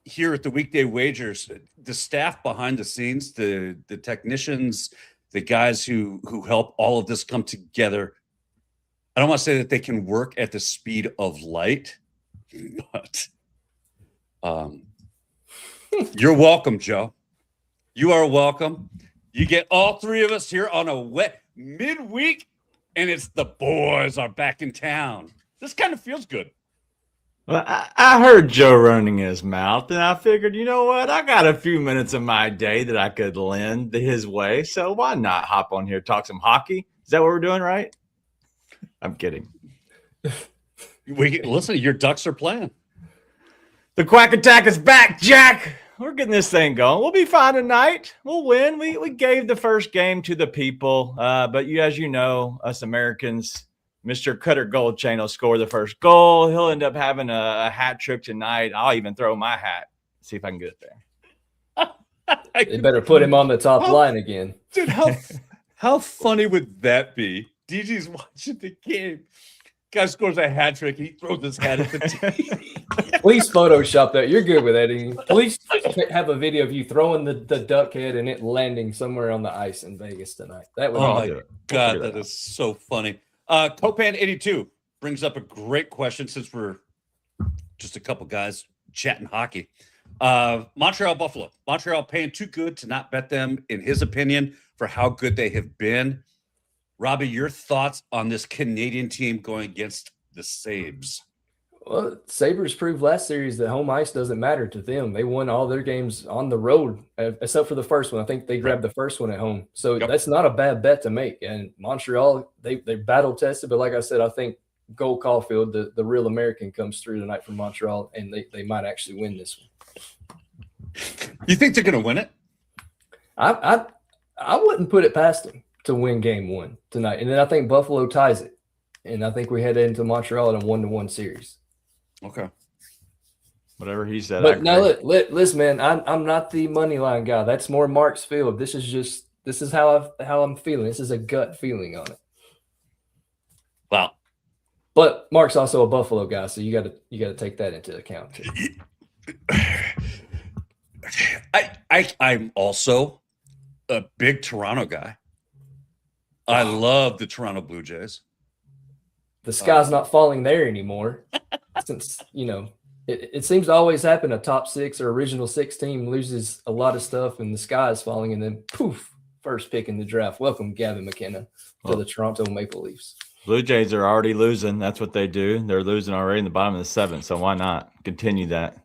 here at the Weekday Wagers, the staff behind the scenes, the technicians, the guys who help all of this come together, I don't want to say that they can work at the speed of light, but you're welcome, Joe. You are welcome. You get all three of us here on a wet midweek, and it's the boys are back in town. This kind of feels good. Well, I heard Joe running his mouth, and I figured, you know what? I got a few minutes of my day that I could lend his way, so why not hop on here, talk some hockey? Is that what we're doing, right? I'm kidding. Listen, your Ducks are playing. The Quack Attack is back, Jack. we're getting this thing going. We'll be fine tonight. We'll win. We gave the first game to the people, but as you know, us Americans, Mr. Cutter Goldchain will score the first goal. He'll end up having a hat trick tonight. I'll even throw my hat, see if I can get it there. They better put him on the top line again. Dude, how funny would that be? DG's watching the game. Guy scores a hat trick. He throws his hat at the TV. Please Photoshop that. You're good with editing. Please have a video of you throwing the duck head and it landing somewhere on the ice in Vegas tonight. That would Oh be my God, that is so funny. Copan82 brings up a great question since we're just a couple guys chatting hockey. Montreal Buffalo. Montreal paying too good to not bet them, in his opinion, for how good they have been. Robbie, your thoughts on this Canadian team going against the Sabres? Well, Sabres proved last series that home ice doesn't matter to them. They won all their games on the road, except for the first one. I think they grabbed the first one at home. So that's not a bad bet to make. And Montreal, they battle tested. But like I said, I think Cole Caulfield, the real American, comes through tonight for Montreal, and they might actually win this one. You think they're going to win it? I wouldn't put it past them to win game one tonight. And then I think Buffalo ties it. And I think we head into Montreal in a 1-1 series. Okay. Whatever he said. But now listen, man, I'm not the money line guy. That's more Mark's field. This is how I'm feeling. This is a gut feeling on it. Wow. But Mark's also a Buffalo guy, so you got to take that into account too. I'm also a big Toronto guy. I love the Toronto Blue Jays. The sky's not falling there anymore. Since, it seems to always happen. A top 6 or original 6 team loses a lot of stuff and the sky is falling, and then poof, first pick in the draft. Welcome, Gavin McKenna, to the Toronto Maple Leafs. Blue Jays are already losing. That's what they do. They're losing already in the bottom of the 7th. So why not continue that?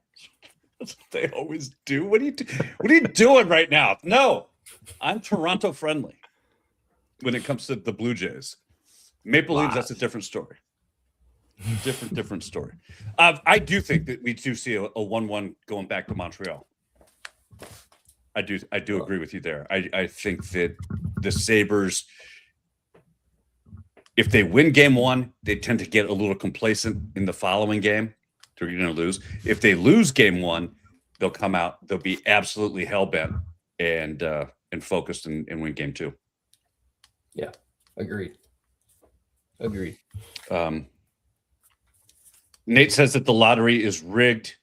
That's what they always do. What are you doing right now? No, I'm Toronto friendly when it comes to the Blue Jays. Maple Leafs, that's a different story. Different story. I do think that we do see a 1-1 going back to Montreal. I do agree with you there. I think that the Sabres, if they win game 1, they tend to get a little complacent in the following game. They're going to lose. If they lose game 1, they'll come out. They'll be absolutely hell-bent and focused and win game 2. Yeah, agreed. Nate says that the lottery is rigged.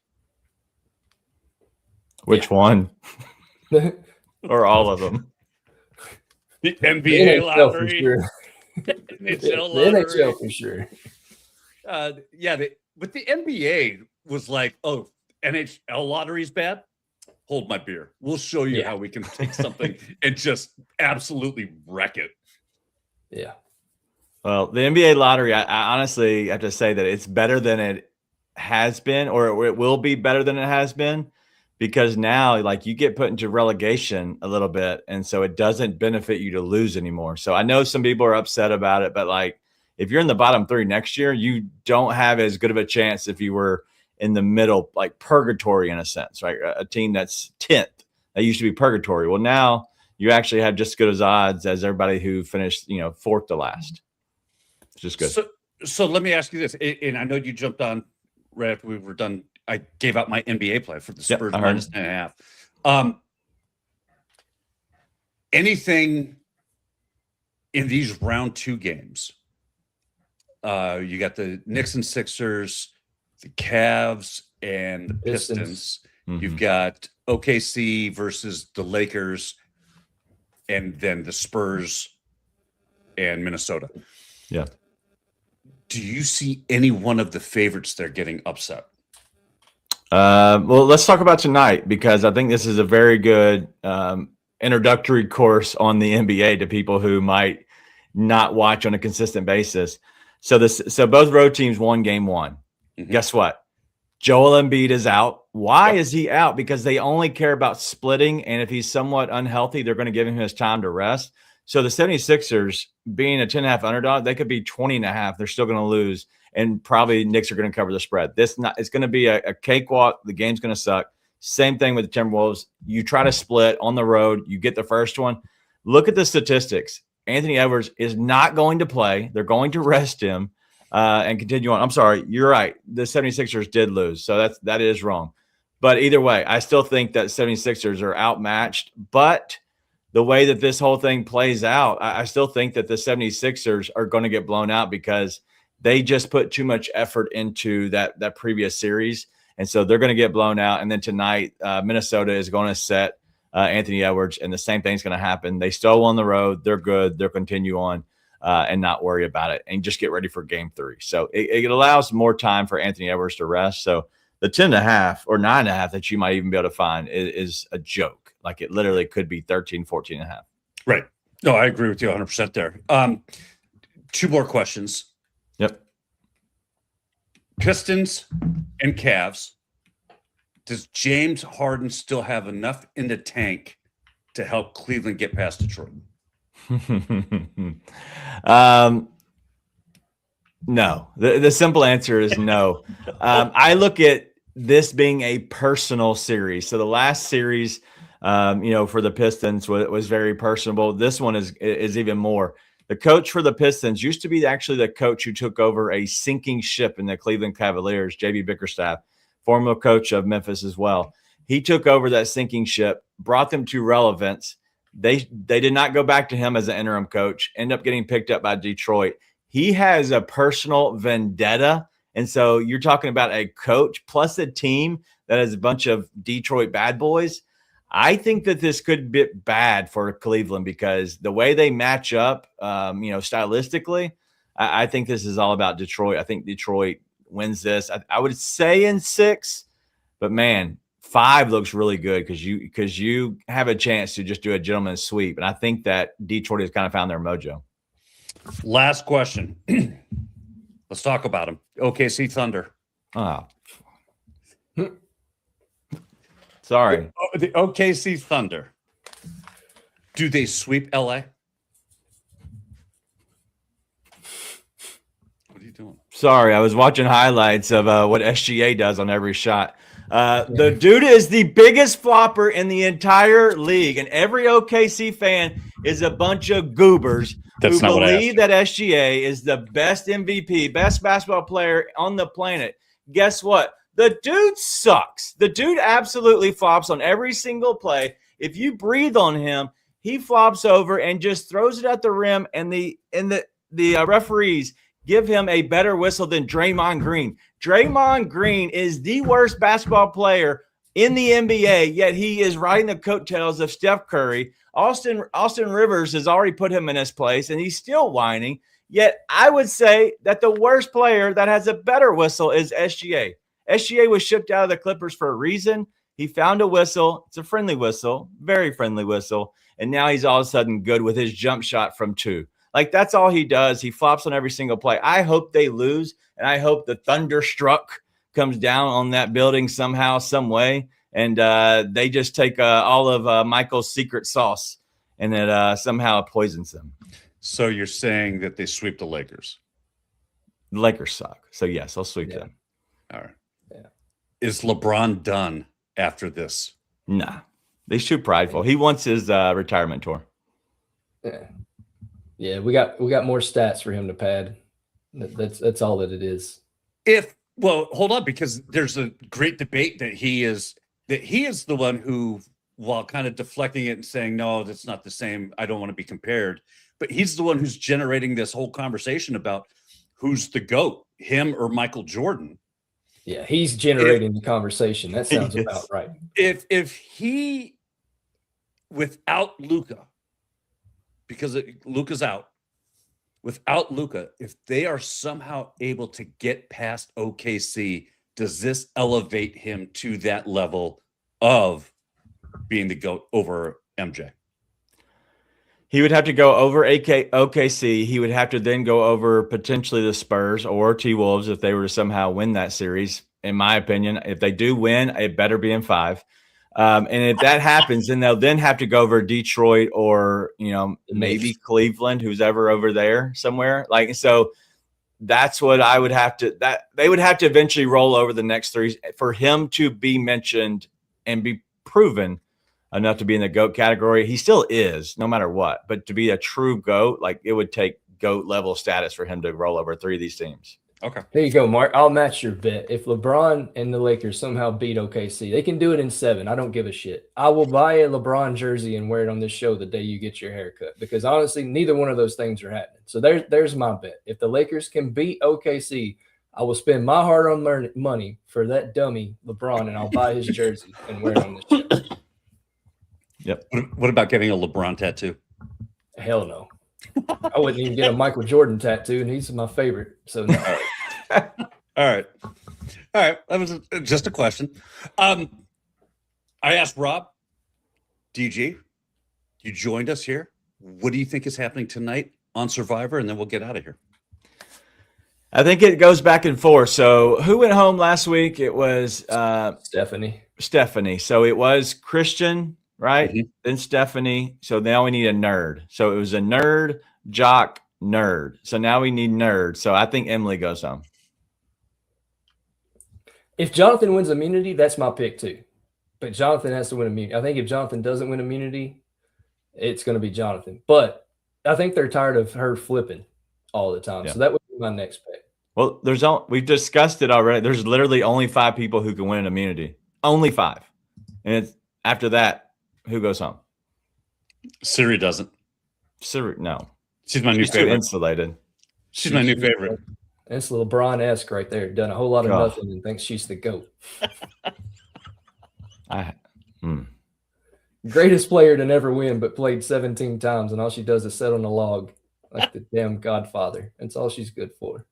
Which one? Or all of them? The NBA lottery. For sure. NHL the lottery. NHL for sure. But the NBA was like, oh, NHL lottery's bad? Hold my beer. We'll show you how we can take something and just absolutely wreck it. Yeah. Well, the NBA lottery, I honestly have to say that it's better than it has been, or it will be better than it has been, because now, like, you get put into relegation a little bit, and so it doesn't benefit you to lose anymore. So I know some people are upset about it, but, like, if you're in the bottom 3 next year, you don't have as good of a chance if you were in the middle, like purgatory in a sense, right? A team that's 10th. That used to be purgatory. Well, now you actually have just as good as odds as everybody who finished, 4th to last. It's just good. So let me ask you this, and I know you jumped on right after we were done. I gave out my NBA play for the Spurs minus 10.5. Anything in these round 2 games? You got the Knicks and Sixers, the Cavs and the Pistons. Mm-hmm. You've got OKC versus the Lakers, and then the Spurs and Minnesota. Yeah. Do you see any one of the favorites there getting upset? Well, let's talk about tonight, because I think this is a very good introductory course on the NBA to people who might not watch on a consistent basis. So both road teams won game 1. Mm-hmm. Guess what? Joel Embiid is out. Why is he out? Because they only care about splitting, and if he's somewhat unhealthy, they're going to give him his time to rest. So the 76ers, being a 10.5 underdog, they could be 20.5. They're still going to lose, and probably Knicks are going to cover the spread. It's going to be a cakewalk. The game's going to suck. Same thing with the Timberwolves. You try to split on the road. You get the first one. Look at the statistics. Anthony Edwards is not going to play. They're going to rest him and continue on. I'm sorry. You're right. The 76ers did lose. So that is wrong. But either way, I still think that 76ers are outmatched. But the way that this whole thing plays out, I still think that the 76ers are going to get blown out because they just put too much effort into that previous series. And so they're going to get blown out. And then tonight, Minnesota is going to set Anthony Edwards, and the same thing's going to happen. They still won the road. They're good. They'll continue on and not worry about it and just get ready for game 3. So it allows more time for Anthony Edwards to rest. So the 10.5 or 9.5 that you might even be able to find is a joke. Like it literally could be 13, 14.5. Right. No, I agree with you 100% there. 2 more questions. Yep. Pistons and Cavs. Does James Harden still have enough in the tank to help Cleveland get past Detroit? No. The simple answer is no. I look at this being a personal series. So the last series, for the Pistons was very personable. This one is even more. The coach for the Pistons used to be actually the coach who took over a sinking ship in the Cleveland Cavaliers, J.B. Bickerstaff, former coach of Memphis as well. He took over that sinking ship, brought them to relevance. They did not go back to him as an interim coach, end up getting picked up by Detroit. He has a personal vendetta. And so you're talking about a coach plus a team that has a bunch of Detroit bad boys. I think that this could be bad for Cleveland because the way they match up, stylistically, I think this is all about Detroit. I think Detroit wins this. I would say in 6, but man, 5 looks really good because you have a chance to just do a gentleman's sweep. And I think that Detroit has kind of found their mojo. Last question. Let's talk about them. OKC Thunder. Oh. Sorry. The OKC Thunder. Do they sweep LA? What are you doing? Sorry, I was watching highlights of what SGA does on every shot. The dude is the biggest flopper in the entire league, and every OKC fan is a bunch of goobers who believe that SGA is the best MVP, best basketball player on the planet. Guess what? The dude sucks. The dude absolutely flops on every single play. If you breathe on him, he flops over and just throws it at the rim, and the referees give him a better whistle than Draymond Green. Draymond Green is the worst basketball player in the NBA, yet he is riding the coattails of Steph Curry. Austin Rivers has already put him in his place, and he's still whining. Yet I would say that the worst player that has a better whistle is SGA. SGA was shipped out of the Clippers for a reason. He found a whistle. It's a friendly whistle, very friendly whistle. And now he's all of a sudden good with his jump shot from 2. Like, that's all he does. He flops on every single play. I hope they lose, and I hope the thunderstruck comes down on that building somehow, some way, and they just take all of Michael's secret sauce, and it somehow poisons them. So you're saying that they sweep the Lakers? The Lakers suck. So, yes, I'll sweep them. All right. Yeah. Is LeBron done after this? Nah. He's too prideful. He wants his retirement tour. Yeah. Yeah, we got more stats for him to pad. That's all that it is. Hold on, because there's a great debate that he is the one who, while kind of deflecting it and saying, no, that's not the same, I don't want to be compared, but he's the one who's generating this whole conversation about who's the GOAT, him or Michael Jordan. Yeah, he's generating the conversation. That sounds about right. If he, without Luka, because Luka's out, without Luka, if they are somehow able to get past OKC, does this elevate him to that level of being the GOAT over MJ? He would have to go over OKC. He would have to then go over potentially the Spurs or T-Wolves if they were to somehow win that series. In my opinion, if they do win, it better be in 5. And if that happens, then they'll then have to go over Detroit or, maybe Cleveland, who's ever over there somewhere. So that's what I would have to – that they would have to eventually roll over the next 3 for him to be mentioned and be proven enough to be in the GOAT category. He still is, no matter what. But to be a true GOAT, like it would take GOAT level status for him to roll over 3 of these teams. Okay. There you go, Mark. I'll match your bet. If LeBron and the Lakers somehow beat OKC, they can do it in 7. I don't give a shit. I will buy a LeBron jersey and wear it on this show the day you get your haircut, because honestly, neither one of those things are happening. So there's my bet. If the Lakers can beat OKC, I will spend my hard-earned money for that dummy LeBron, and I'll buy his jersey and wear it on this show. Yep. What about getting a LeBron tattoo? Hell no. I wouldn't even get a Michael Jordan tattoo, and he's my favorite. So no. All right. That was just a question. I asked Rob, DG, you joined us here. What do you think is happening tonight on Survivor? And then we'll get out of here. I think it goes back and forth. So who went home last week? It was Stephanie. So it was Christian, right? Mm-hmm. Then Stephanie. So now we need a nerd. So it was a nerd, jock, nerd. So now we need nerd. So I think Emily goes home. If Jonathan wins immunity, that's my pick too. But Jonathan has to win immunity. I think if Jonathan doesn't win immunity, it's going to be Jonathan. But I think they're tired of her flipping all the time. Yeah. So that would be my next pick. Well, we've discussed it already. There's literally only 5 people who can win an immunity. Only 5. And after that, who goes home? Siri doesn't. Siri, no. She's my new favorite. Too insulated. She's my new favorite. That's LeBron-esque right there. Done a whole lot of nothing and thinks she's the GOAT. Greatest player to never win, but played 17 times, and all she does is sit on a log like the damn Godfather. That's all she's good for.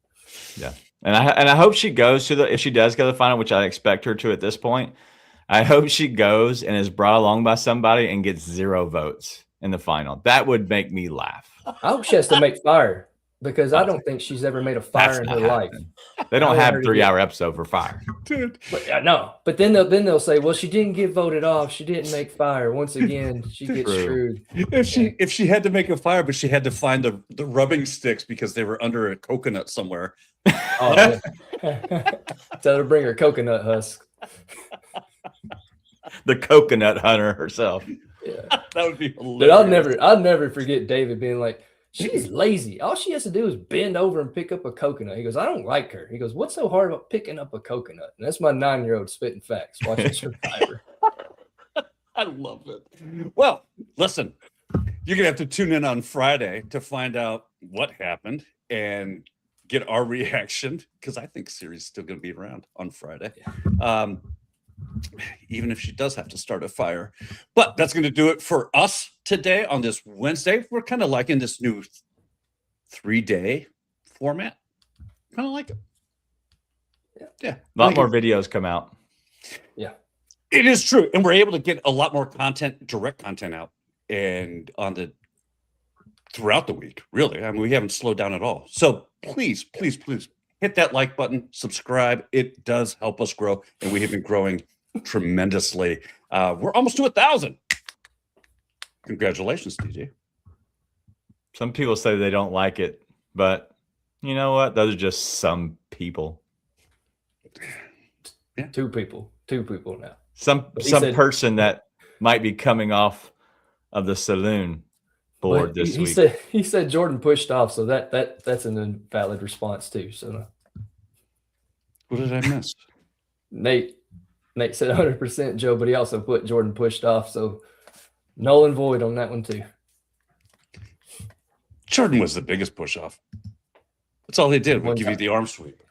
Yeah, and I hope she goes to if she does go to the final, which I expect her to at this point. I hope she goes and is brought along by somebody and gets 0 votes in the final. That would make me laugh. I hope she has to make fire, because I don't think she's ever made a fire in her life. They don't have 3-hour episode for fire. Dude. But then they'll say, well, she didn't get voted off. She didn't make fire. Once again, she gets screwed. If she had to make a fire, but she had to find the rubbing sticks because they were under a coconut somewhere. Oh, yeah. Tell her to bring her coconut husk. The coconut hunter herself. Yeah. That would be hilarious. But I'll never forget David being like, she's lazy. All she has to do is bend over and pick up a coconut. He goes, I don't like her. He goes, what's so hard about picking up a coconut? And that's my 9-year-old spitting facts watching Survivor. I love it. Well, listen, you're going to have to tune in on Friday to find out what happened and get our reaction, because I think Siri's still going to be around on Friday. Even if she does have to start a fire. But that's going to do it for us today on this Wednesday. We're kind of liking this new 3-day format. Kind of like it. Yeah. A lot more videos come out. Yeah. It is true. And we're able to get a lot more content, direct content out and throughout the week, really. I mean, we haven't slowed down at all. So please hit that like button, subscribe. It does help us grow, and we have been growing tremendously. We're almost to 1,000. Congratulations, DJ. Some people say they don't like it, but you know what? Those are just some people. Yeah. Two people now. Some person that might be coming off of the saloon board this week. He said Jordan pushed off, so that's an invalid response too. So no. What did I miss? Nate said 100% Joe, but he also put Jordan pushed off, so null and void on that one too. Jordan was the biggest push off. That's all he did. We'll give you the arm sweep.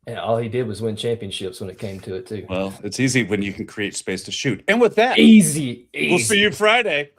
Yeah, all he did was win championships when it came to it too. Well, it's easy when you can create space to shoot. And with that, easy. We'll see you Friday.